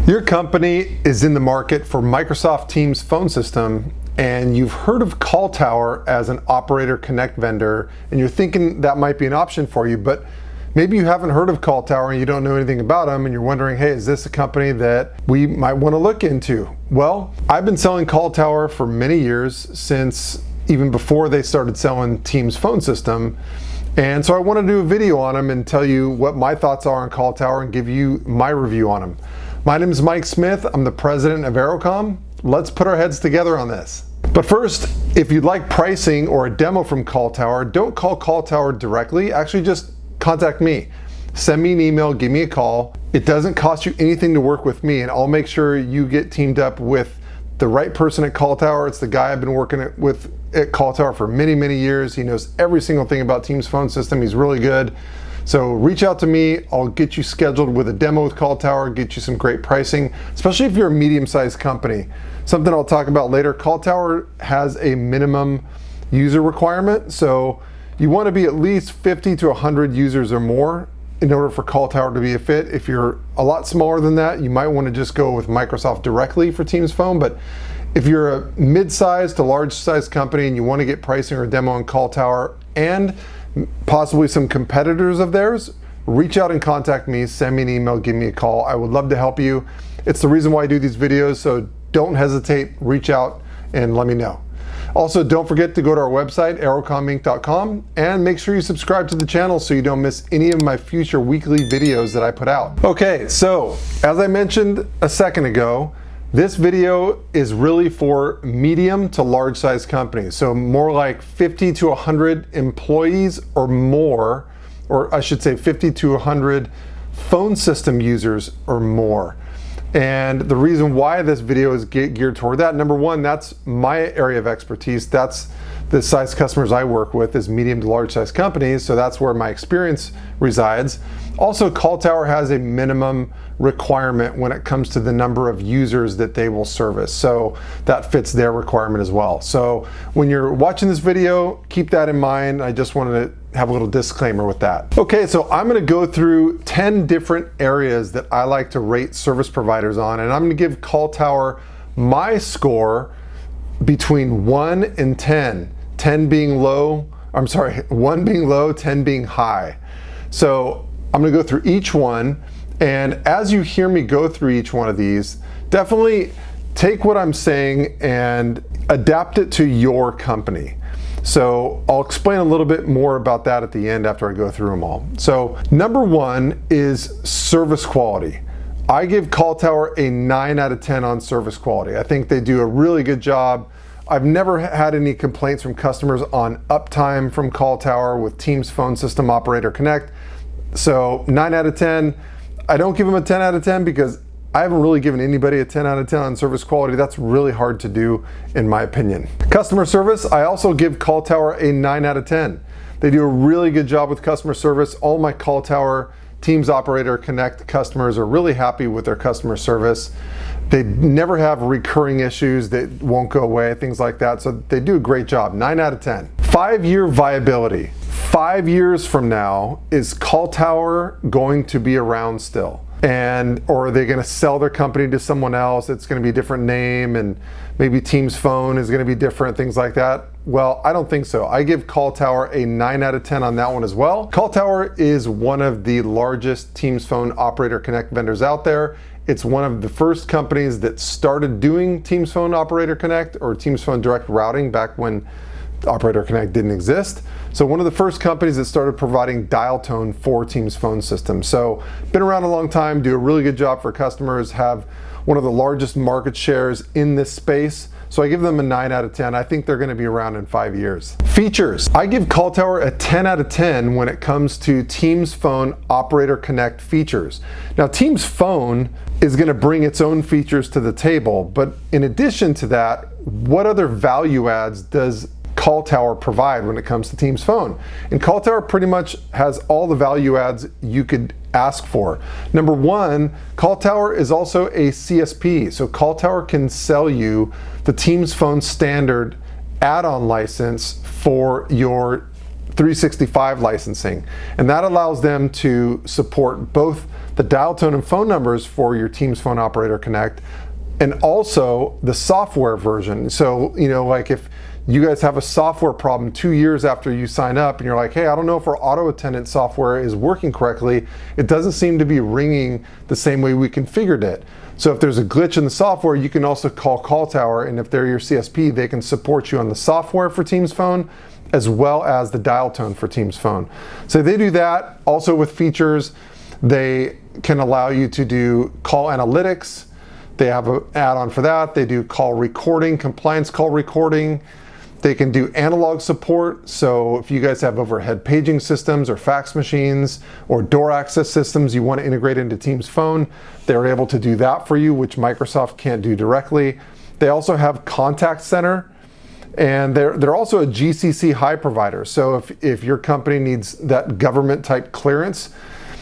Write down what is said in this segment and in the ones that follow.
Your company is in the market for Microsoft Teams phone system, and you've heard of CallTower as an Operator Connect vendor, and you're thinking that might be an option for you, but maybe you haven't heard of CallTower and you don't know anything about them, and you're wondering, hey, is this a company that we might want to look into? Well, I've been selling CallTower for many years, since even before they started selling Teams phone system. And so I want to do a video on them and tell you what my thoughts are on CallTower and give you my review on them. My name is Mike Smith. I'm the president of AeroCom. Let's put our heads together on this. But first, if you'd like pricing or a demo from CallTower, don't call CallTower directly. Actually, just contact me. Send me an email, give me a call. It doesn't cost you anything to work with me, and I'll make sure you get teamed up with the right person at CallTower. It's the guy I've been working with at CallTower for many, many years. He knows every single thing about Teams phone system. He's really good. So reach out to me. I'll get you scheduled with a demo with CallTower, get you some great pricing, especially if you're a medium-sized company. Something I'll talk about later, CallTower has a minimum user requirement. So you want to be at least 50 to 100 users or more in order for CallTower to be a fit. If you're a lot smaller than that, you might want to just go with Microsoft directly for Teams Phone. But if you're a mid-sized to large-sized company and you want to get pricing or a demo on CallTower and possibly some competitors of theirs, reach out and contact me, send me an email, give me a call. I would love to help you. It's the reason why I do these videos, so don't hesitate, reach out and let me know. Also, don't forget to go to our website, aerocominc.com, and make sure you subscribe to the channel so you don't miss any of my future weekly videos that I put out. Okay, so as I mentioned a second ago, this video is really for medium to large size companies. So more like 50 to 100 employees or more, or I should say 50 to 100 phone system users or more. And the reason why this video is geared toward that, number one, that's my area of expertise. That's the size customers I work with is medium to large size companies. So that's where my experience resides. Also, CallTower has a minimum requirement when it comes to the number of users that they will service. So that fits their requirement as well. So when you're watching this video, keep that in mind. I just wanted to have a little disclaimer with that. Okay, so I'm gonna go through 10 different areas that I like to rate service providers on, and I'm gonna give CallTower my score between 1 and 10. 10 being low, 1 being low, 10 being high. So I'm gonna go through each one, and as you hear me go through each one of these, definitely take what I'm saying and adapt it to your company. So I'll explain a little bit more about that at the end after I go through them all. So number one is service quality. I give CallTower a 9 out of 10 on service quality. I think they do a really good job. I've never had any complaints from customers on uptime from CallTower with Teams Phone System Operator Connect. So 9 out of 10. I don't give them a 10 out of 10 because I haven't really given anybody a 10 out of 10 on service quality. That's really hard to do in my opinion. Customer service, I also give CallTower a 9 out of 10. They do a really good job with customer service. All my CallTower Teams Operator Connect customers are really happy with their customer service. They never have recurring issues that won't go away, things like that. So they do a great job, 9 out of 10. 5-year viability. 5 years from now, is CallTower going to be around still? Or are they going to sell their company to someone else? It's going to be a different name, and maybe Teams Phone is going to be different, things like that. Well, I don't think so. I give CallTower a 9 out of 10 on that one as well. CallTower is one of the largest Teams Phone Operator Connect vendors out there. It's one of the first companies that started doing Teams Phone Operator Connect or Teams Phone Direct Routing back when Operator Connect didn't exist. So one of the first companies that started providing dial tone for Teams phone systems. So been around a long time, do a really good job for customers, have one of the largest market shares in this space. So I give them a 9 out of 10. I think they're going to be around in 5 years. Features. I give CallTower a 10 out of 10 when it comes to Teams Phone Operator Connect features. Now, Teams Phone is going to bring its own features to the table, but in addition to that, what other value adds does CallTower provide when it comes to Teams Phone? And CallTower pretty much has all the value adds you could ask for. Number one, CallTower is also a CSP. So CallTower can sell you the Teams Phone standard add-on license for your 365 licensing. And that allows them to support both the dial tone and phone numbers for your Teams Phone Operator Connect, and also the software version. So, like if you guys have a software problem 2 years after you sign up and you're like, hey, I don't know if our auto attendant software is working correctly. It doesn't seem to be ringing the same way we configured it. So if there's a glitch in the software, you can also call CallTower, and if they're your CSP, they can support you on the software for Teams Phone as well as the dial tone for Teams Phone. So they do that. Also with features, they can allow you to do call analytics. They have an add-on for that. They do call recording, compliance call recording. They can do analog support. So if you guys have overhead paging systems or fax machines or door access systems you want to integrate into Teams Phone, they're able to do that for you, which Microsoft can't do directly. They also have contact center, and they're also a GCC high provider. So if your company needs that government type clearance,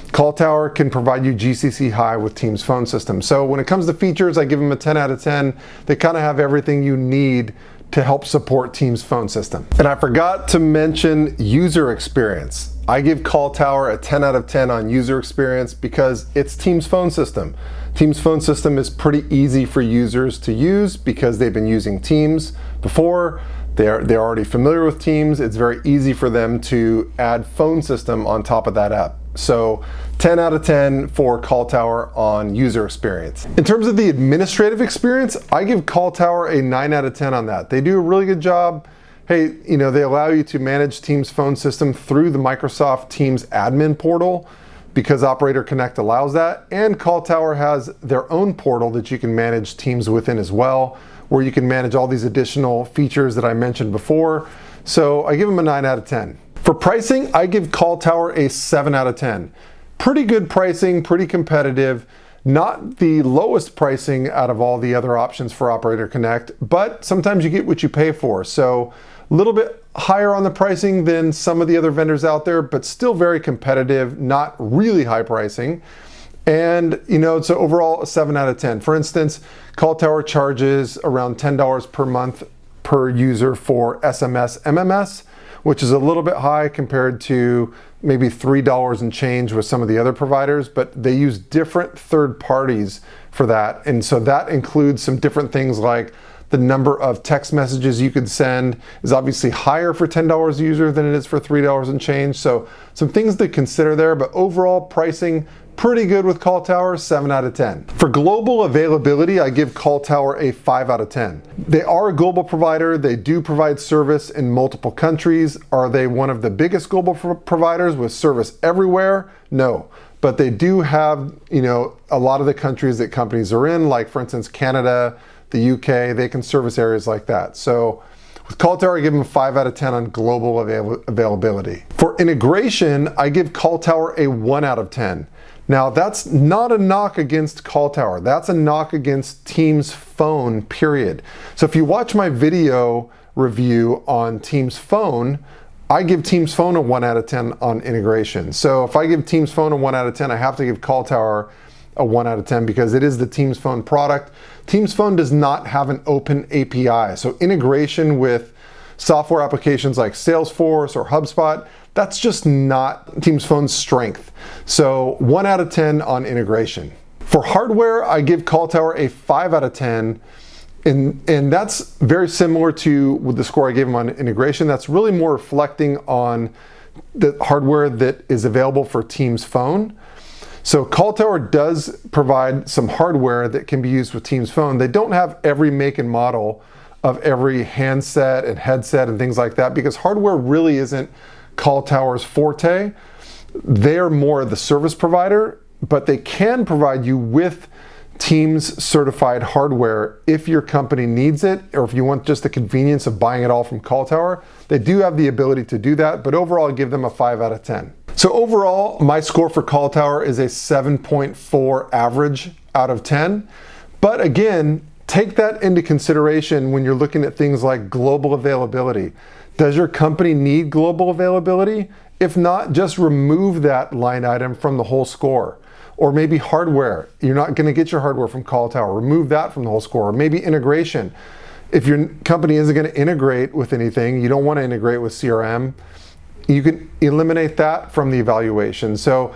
CallTower can provide you GCC high with Teams Phone system. So when it comes to features, I give them a 10 out of 10. They kind of have everything you need to help support Teams Phone system. And I forgot to mention user experience. I give CallTower a 10 out of 10 on user experience because it's Teams Phone system. Teams Phone system is pretty easy for users to use because they've been using Teams before. They're already familiar with Teams. It's very easy for them to add phone system on top of that app. So 10 out of 10 for CallTower on user experience. In terms of the administrative experience, I give CallTower a 9 out of 10 on that. They do a really good job. Hey, they allow you to manage Teams Phone system through the Microsoft Teams admin portal because Operator Connect allows that. And CallTower has their own portal that you can manage Teams within as well, where you can manage all these additional features that I mentioned before. So I give them a 9 out of 10. For pricing, I give CallTower a 7 out of 10. Pretty good pricing, pretty competitive. Not the lowest pricing out of all the other options for Operator Connect, but sometimes you get what you pay for. So a little bit higher on the pricing than some of the other vendors out there, but still very competitive, not really high pricing. And so overall a 7 out of 10. For instance, CallTower charges around $10 per month per user for SMS MMS, which is a little bit high compared to maybe $3 and change with some of the other providers, but they use different third parties for that. And so that includes some different things like the number of text messages you could send is obviously higher for $10 a user than it is for $3 and change. So some things to consider there, but overall pricing pretty good with CallTower, 7 out of 10. For global availability, I give CallTower a 5 out of 10. They are a global provider. They do provide service in multiple countries. Are they one of the biggest global providers with service everywhere? No. But they do have, a lot of the countries that companies are in, like for instance, Canada, the UK, they can service areas like that. So with CallTower, I give them a 5 out of 10 on global availability. For integration, I give CallTower a 1 out of 10. Now, that's not a knock against CallTower. That's a knock against Teams Phone, period. So if you watch my video review on Teams Phone, I give Teams Phone a 1 out of 10 on integration. So if I give Teams Phone a 1 out of 10, I have to give CallTower a 1 out of 10 because it is the Teams Phone product. Teams Phone does not have an open API. So integration with software applications like Salesforce or HubSpot, that's just not Teams Phone's strength. So 1 out of 10 on integration. For hardware, I give CallTower a 5 out of 10. And that's very similar to with the score I gave them on integration. That's really more reflecting on the hardware that is available for Teams Phone. So CallTower does provide some hardware that can be used with Teams Phone. They don't have every make and model of every handset and headset and things like that because hardware really isn't CallTower's forte. They're more the service provider, but they can provide you with Teams certified hardware if your company needs it, or if you want just the convenience of buying it all from CallTower. They do have the ability to do that, but overall I give them a 5 out of 10. So overall, my score for CallTower is a 7.4 average out of 10. But again, take that into consideration when you're looking at things like global availability. Does your company need global availability? If not, just remove that line item from the whole score. Or maybe hardware. You're not going to get your hardware from CallTower. Remove that from the whole score. Or maybe integration. If your company isn't going to integrate with anything, you don't want to integrate with CRM, you can eliminate that from the evaluation. So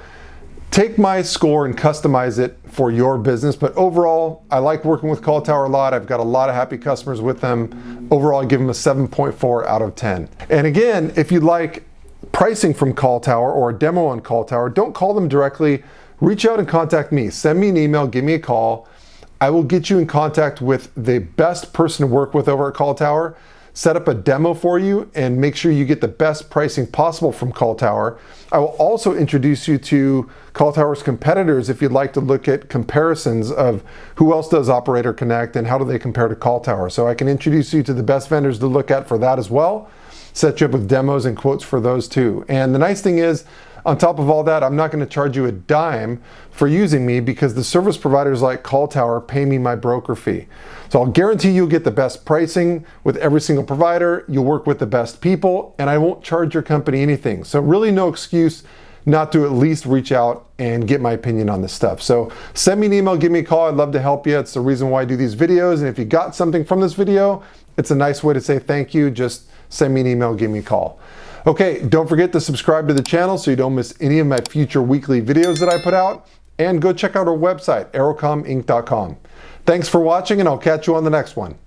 take my score and customize it for your business. But overall, I like working with CallTower a lot. I've got a lot of happy customers with them. Overall, I give them a 7.4 out of 10. And again, if you'd like pricing from CallTower or a demo on CallTower, don't call them directly. Reach out and contact me. Send me an email, give me a call. I will get you in contact with the best person to work with over at CallTower, set up a demo for you, and make sure you get the best pricing possible from CallTower. I will also introduce you to CallTower's competitors if you'd like to look at comparisons of who else does Operator Connect and how do they compare to CallTower. So I can introduce you to the best vendors to look at for that as well, set you up with demos and quotes for those too. And the nice thing is, on top of all that, I'm not going to charge you a dime for using me because the service providers like CallTower pay me my broker fee. So I'll guarantee you'll get the best pricing with every single provider, you'll work with the best people, and I won't charge your company anything. So really no excuse not to at least reach out and get my opinion on this stuff. So send me an email, give me a call. I'd love to help you. It's the reason why I do these videos. And if you got something from this video, it's a nice way to say thank you. Just send me an email, give me a call. Okay, don't forget to subscribe to the channel so you don't miss any of my future weekly videos that I put out. And go check out our website, aerocominc.com. Thanks for watching, and I'll catch you on the next one.